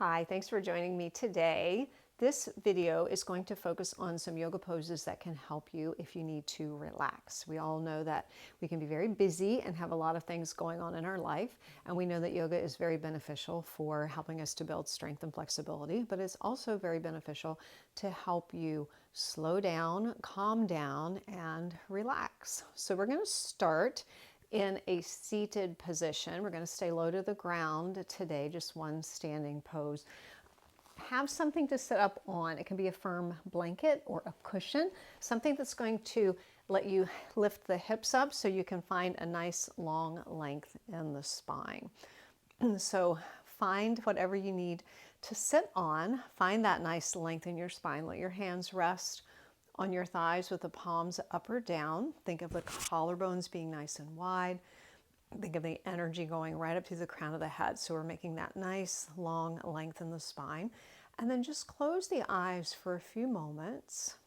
Hi, thanks for joining me today. This video is going to focus on some yoga poses that can help you if you need to relax. We all know that we can be very busy and have a lot of things going on in our life, and we know that yoga is very beneficial for helping us to build strength and flexibility, but it's also very beneficial to help you slow down, calm down, and relax. So we're going to start in a seated position. We're going to stay low to the ground today, just one standing pose. Have something to sit up on. It can be a firm blanket or a cushion, something that's going to let you lift the hips up so you can find a nice long length in the spine. So find whatever you need to sit on. Find that nice length in your spine. Let your hands rest on your thighs with the palms up or down. Think of the collarbones being nice and wide. Think of the energy going right up to the crown of the head. So we're making that nice long length in the spine. And then just close the eyes for a few moments.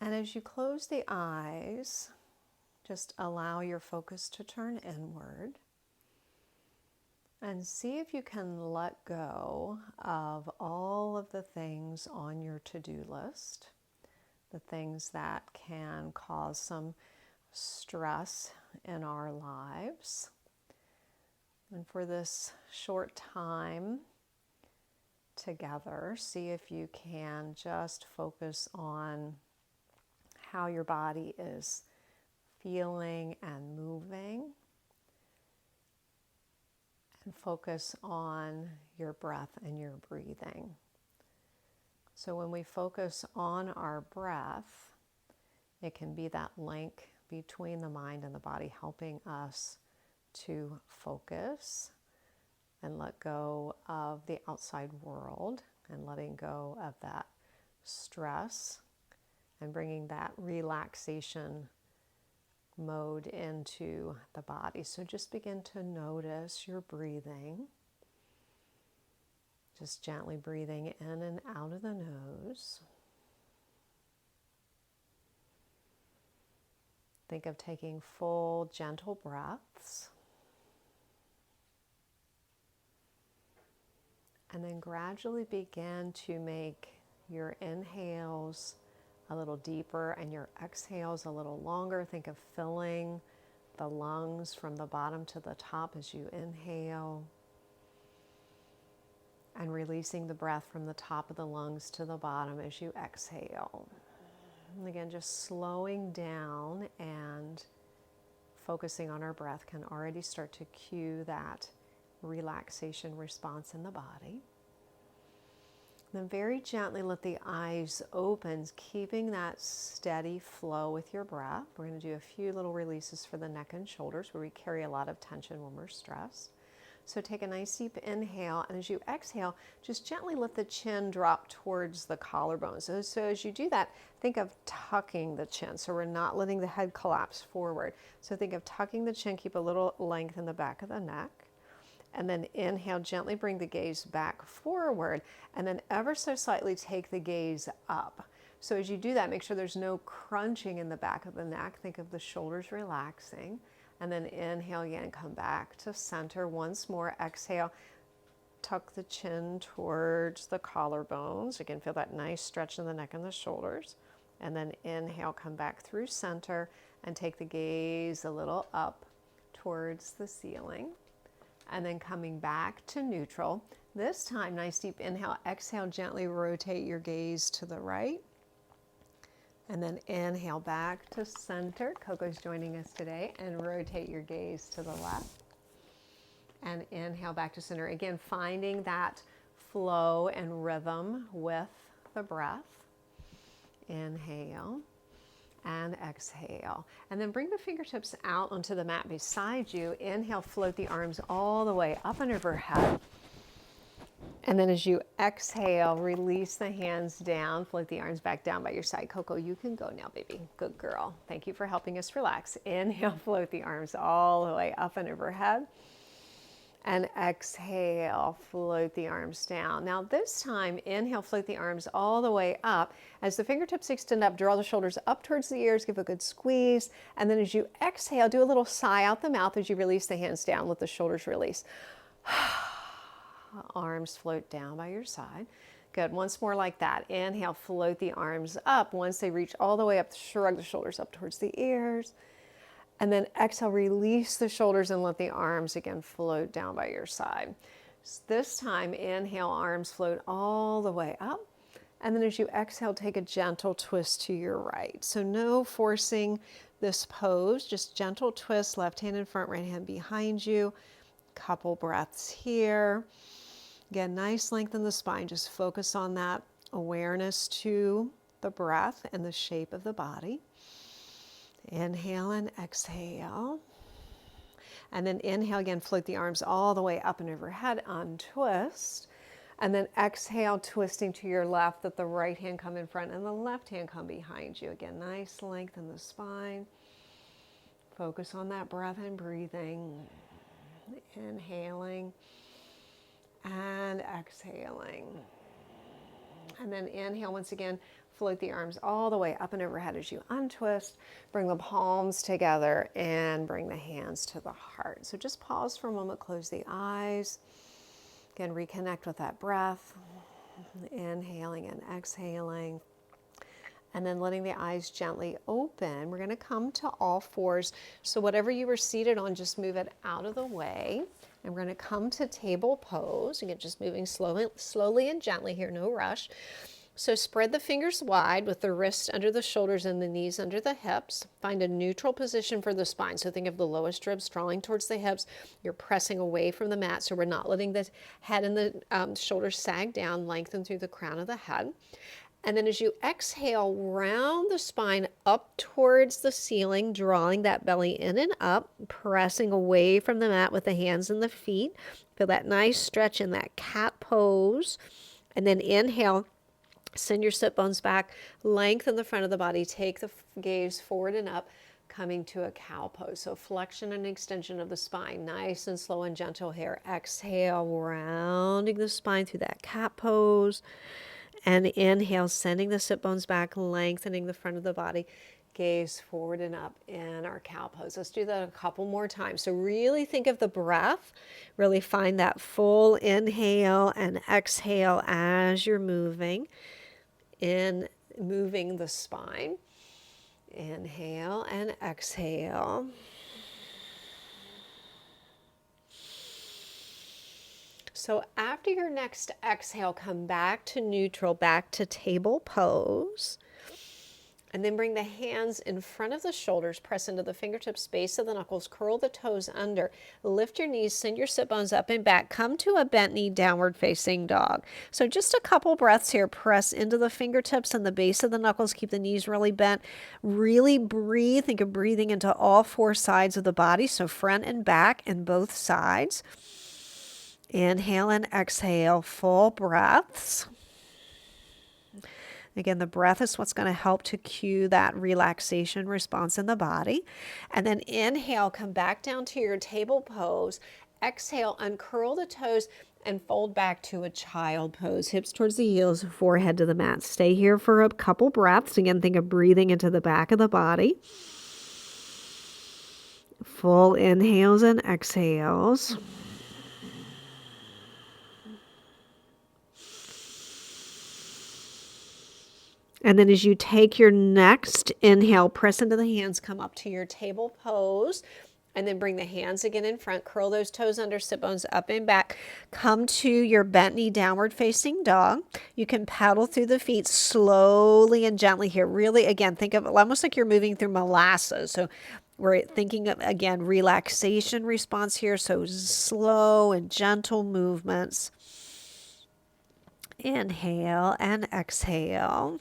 And as you close the eyes, just allow your focus to turn inward. And see if you can let go of all of the things on your to-do list. The things that can cause some stress in our lives. And for this short time together, see if you can just focus on how your body is feeling and moving. And focus on your breath and your breathing. So when we focus on our breath, it can be that link between the mind and the body, helping us to focus and let go of the outside world and letting go of that stress and bringing that relaxation mode into the body. So just begin to notice your breathing. Just gently breathing in and out of the nose. Think of taking full, gentle breaths. And then gradually begin to make your inhales a little deeper and your exhales a little longer. Think of filling the lungs from the bottom to the top as you inhale. And releasing the breath from the top of the lungs to the bottom as you exhale. And again, just slowing down and focusing on our breath can already start to cue that relaxation response in the body. Then very gently let the eyes open, keeping that steady flow with your breath. We're going to do a few little releases for the neck and shoulders where we carry a lot of tension when we're stressed. So take a nice deep inhale, and as you exhale, just gently let the chin drop towards the collarbone. So as you do that, think of tucking the chin. So we're not letting the head collapse forward. So think of tucking the chin, keep a little length in the back of the neck. And then inhale, gently bring the gaze back forward, and then ever so slightly take the gaze up. So as you do that, make sure there's no crunching in the back of the neck. Think of the shoulders relaxing. And then inhale again, come back to center once more. Exhale, tuck the chin towards the collarbones. Again, feel that nice stretch in the neck and the shoulders. And then inhale, come back through center and take the gaze a little up towards the ceiling. And then coming back to neutral. This time, nice deep inhale. Exhale, gently rotate your gaze to the right. And then inhale back to center. Coco's joining us today. And rotate your gaze to the left. And inhale back to center. Again, finding that flow and rhythm with the breath. Inhale and exhale. And then bring the fingertips out onto the mat beside you. Inhale, float the arms all the way up and overhead. And then as you exhale, release the hands down, float the arms back down by your side. Coco, you can go now, baby. Good girl. Thank you for helping us relax. Inhale, float the arms all the way up and overhead. And exhale, float the arms down. Now this time, inhale, float the arms all the way up. As the fingertips extend up, draw the shoulders up towards the ears, give a good squeeze. And then as you exhale, do a little sigh out the mouth as you release the hands down, let the shoulders release. Arms float down by your side. Good. Once more like that. Inhale, float the arms up. Once they reach all the way up, shrug the shoulders up towards the ears. And then exhale, release the shoulders and let the arms again float down by your side. So this time, inhale, arms float all the way up. And then as you exhale, take a gentle twist to your right. So no forcing this pose, just gentle twist, left hand in front, right hand behind you. Couple breaths here. Again, nice length in the spine. Just focus on that awareness to the breath and the shape of the body. Inhale and exhale. And then inhale again, float the arms all the way up and overhead, untwist. And then exhale, twisting to your left, let the right hand come in front and the left hand come behind you. Again, nice length in the spine. Focus on that breath and breathing. Inhaling and exhaling. And then inhale once again, float the arms all the way up and overhead as you untwist. Bring the palms together and bring the hands to the heart. So just pause for a moment, close the eyes. Again, reconnect with that breath. Inhaling and exhaling. And then letting the eyes gently open. We're going to come to all fours. So whatever you were seated on, just move it out of the way. And we're going to come to table pose. Again, just moving slowly and gently here, no rush. So spread the fingers wide with the wrists under the shoulders and the knees under the hips. Find a neutral position for the spine. So think of the lowest ribs drawing towards the hips. You're pressing away from the mat, so we're not letting the head and the shoulders sag down, lengthen through the crown of the head. And then as you exhale, round the spine up towards the ceiling, drawing that belly in and up, pressing away from the mat with the hands and the feet. Feel that nice stretch in that cat pose. And then inhale. Send your sit bones back, lengthen the front of the body, take the gaze forward and up, coming to a cow pose. So flexion and extension of the spine, nice and slow and gentle here. Exhale, rounding the spine through that cat pose. And inhale, sending the sit bones back, lengthening the front of the body, gaze forward and up in our cow pose. Let's do that a couple more times. So really think of the breath, really find that full inhale and exhale as you're moving. In moving the spine. Inhale and exhale. So after your next exhale, come back to neutral, back to table pose. And then bring the hands in front of the shoulders, press into the fingertips, base of the knuckles, curl the toes under, lift your knees, send your sit bones up and back, come to a bent knee, downward facing dog. So just a couple breaths here, press into the fingertips and the base of the knuckles, keep the knees really bent, really breathe, think of breathing into all four sides of the body, so front and back and both sides. Inhale and exhale, full breaths. Again, the breath is what's going to help to cue that relaxation response in the body. And then inhale, come back down to your table pose. Exhale, uncurl the toes and fold back to a child pose. Hips towards the heels, forehead to the mat. Stay here for a couple breaths. Again, think of breathing into the back of the body. Full inhales and exhales. And then as you take your next inhale, press into the hands, come up to your table pose, and then bring the hands again in front, curl those toes under, sit bones up and back. Come to your bent knee, downward facing dog. You can paddle through the feet slowly and gently here. Really, again, think of it almost like you're moving through molasses. So we're thinking of, again, relaxation response here. So slow and gentle movements. Inhale and exhale.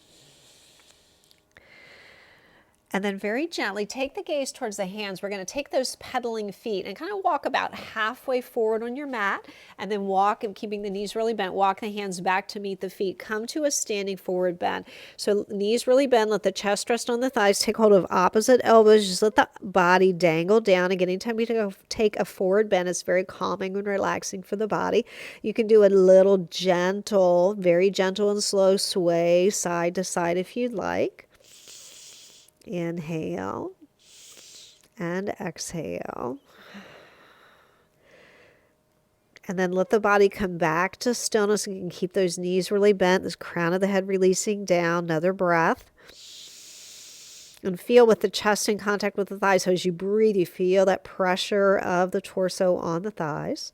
And then very gently take the gaze towards the hands. We're going to take those pedaling feet and kind of walk about halfway forward on your mat, and then walk, and keeping the knees really bent, walk the hands back to meet the feet. Come to a standing forward bend. So knees really bend, let the chest rest on the thighs, take hold of opposite elbows, just let the body dangle down. Again, anytime we take a forward bend, it's very calming and relaxing for the body. You can do a little gentle, very gentle and slow sway side to side if you'd like. Inhale and exhale. And then let the body come back to stillness. You can keep those knees really bent, this crown of the head releasing down. Another breath. And feel with the chest in contact with the thighs. So as you breathe, you feel that pressure of the torso on the thighs.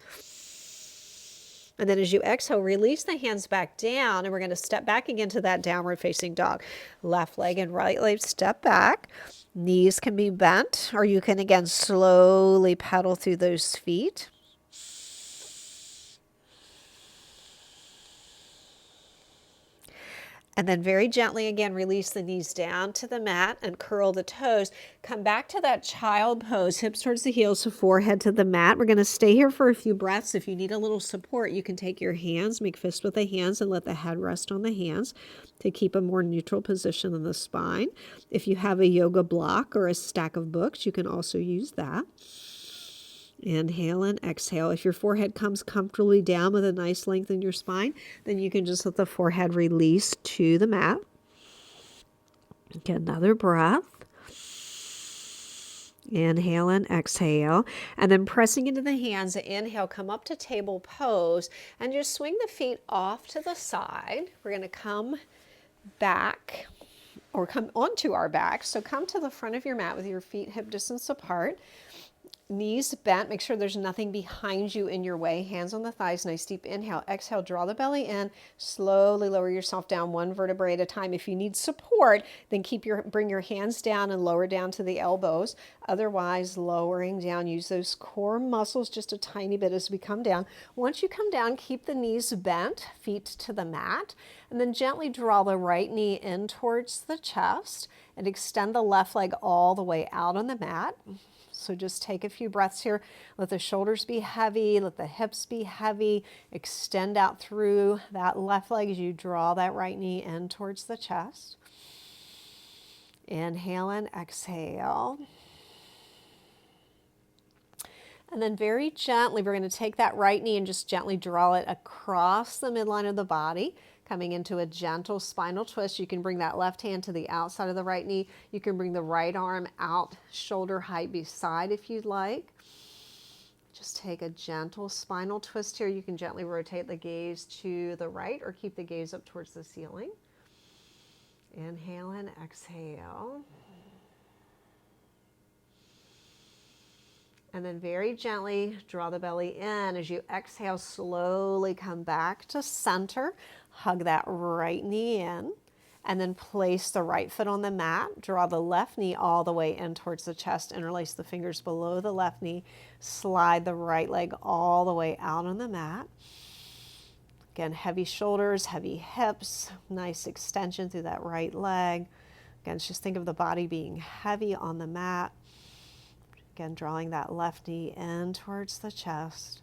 And then as you exhale, release the hands back down. And we're going to step back again to that downward facing dog. Left leg and right leg step back. Knees can be bent, or you can again slowly pedal through those feet. And then very gently again, release the knees down to the mat and curl the toes. Come back to that child pose, hips towards the heels, so forehead to the mat. We're going to stay here for a few breaths. If you need a little support, you can take your hands, make fists with the hands, and let the head rest on the hands to keep a more neutral position in the spine. If you have a yoga block or a stack of books, you can also use that. Inhale and exhale. If your forehead comes comfortably down with a nice length in your spine, then you can just let the forehead release to the mat. Get another breath. Inhale and exhale. And then pressing into the hands, inhale, come up to table pose, and just swing the feet off to the side. We're going to come back, or come onto our back. So come to the front of your mat with your feet hip distance apart. Knees bent, make sure there's nothing behind you in your way. Hands on the thighs, nice deep inhale. Exhale, draw the belly in. Slowly lower yourself down one vertebrae at a time. If you need support, then bring your hands down and lower down to the elbows. Otherwise, lowering down, use those core muscles just a tiny bit as we come down. Once you come down, keep the knees bent, feet to the mat, and then gently draw the right knee in towards the chest and extend the left leg all the way out on the mat. So just take a few breaths here. Let the shoulders be heavy. Let the hips be heavy. Extend out through that left leg as you draw that right knee in towards the chest. Inhale and exhale. And then very gently, we're going to take that right knee and just gently draw it across the midline of the body, coming into a gentle spinal twist. You can bring that left hand to the outside of the right knee. You can bring the right arm out shoulder height beside if you'd like. Just take a gentle spinal twist here. You can gently rotate the gaze to the right or keep the gaze up towards the ceiling. Inhale and exhale. And then very gently draw the belly in. As you exhale, slowly come back to center. Hug that right knee in. And then place the right foot on the mat. Draw the left knee all the way in towards the chest. Interlace the fingers below the left knee. Slide the right leg all the way out on the mat. Again, heavy shoulders, heavy hips. Nice extension through that right leg. Again, just think of the body being heavy on the mat. Again, drawing that left knee in towards the chest.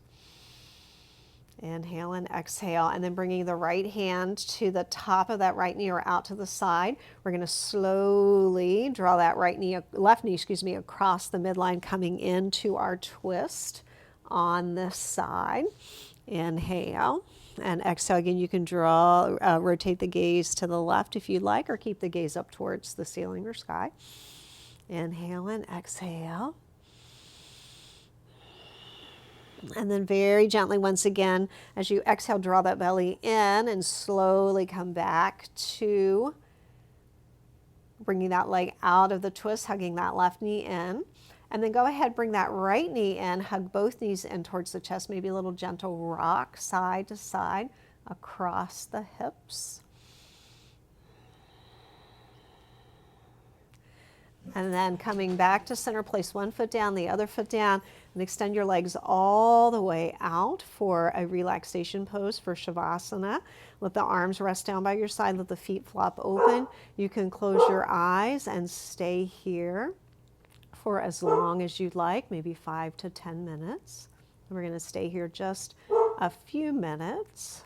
Inhale and exhale, and then bringing the right hand to the top of that right knee or out to the side. We're going to slowly draw that left knee, across the midline, coming into our twist on this side. Inhale and exhale. Again, you can rotate the gaze to the left if you'd like, or keep the gaze up towards the ceiling or sky. Inhale and exhale. And then very gently, once again, as you exhale, draw that belly in and slowly come back to bringing that leg out of the twist, hugging that left knee in. And then go ahead, bring that right knee in, hug both knees in towards the chest, maybe a little gentle rock side to side across the hips. And then coming back to center, place one foot down, the other foot down, and extend your legs all the way out for a relaxation pose for Shavasana. Let the arms rest down by your side. Let the feet flop open. You can close your eyes and stay here for as long as you'd like, maybe 5 to 10 minutes. We're going to stay here just a few minutes.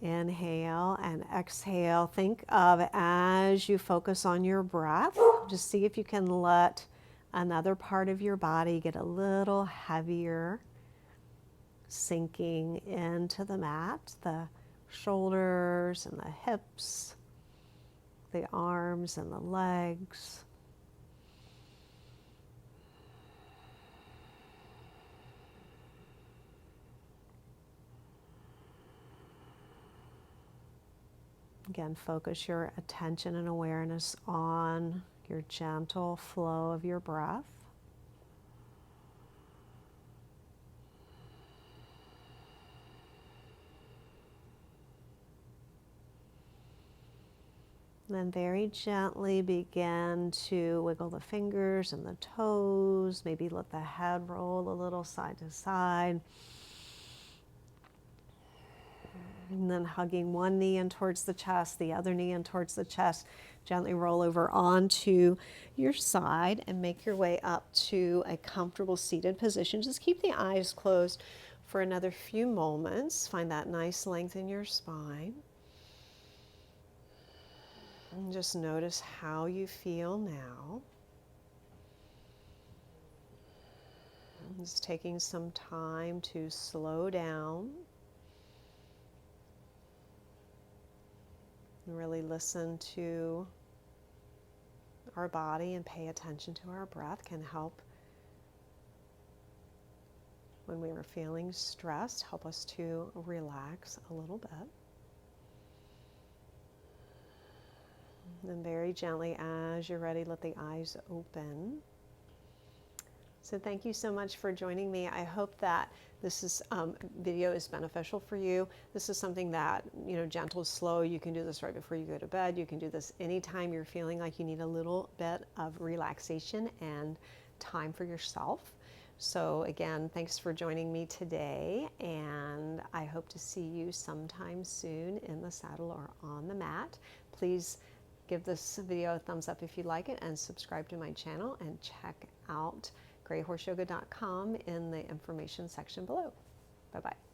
Inhale and exhale. Think of as you focus on your breath, just see if you can let another part of your body get a little heavier, sinking into the mat, the shoulders and the hips, the arms and the legs. Again, focus your attention and awareness on your gentle flow of your breath. Then very gently begin to wiggle the fingers and the toes. Maybe let the head roll a little side to side. And then hugging one knee in towards the chest, the other knee in towards the chest. Gently roll over onto your side and make your way up to a comfortable seated position. Just keep the eyes closed for another few moments. Find that nice length in your spine. And just notice how you feel now. Just taking some time to slow down and really listen to our body and pay attention to our breath can help when we are feeling stressed, help us to relax a little bit. And very gently, as you're ready, let the eyes open. So thank you so much for joining me. I hope that this video is beneficial for you. This is something that, gentle, slow. You can do this right before you go to bed. You can do this anytime you're feeling like you need a little bit of relaxation and time for yourself. So again, thanks for joining me today, and I hope to see you sometime soon in the saddle or on the mat. Please give this video a thumbs up if you like it, and subscribe to my channel, and check out GreyHorseYoga.com in the information section below. Bye-bye.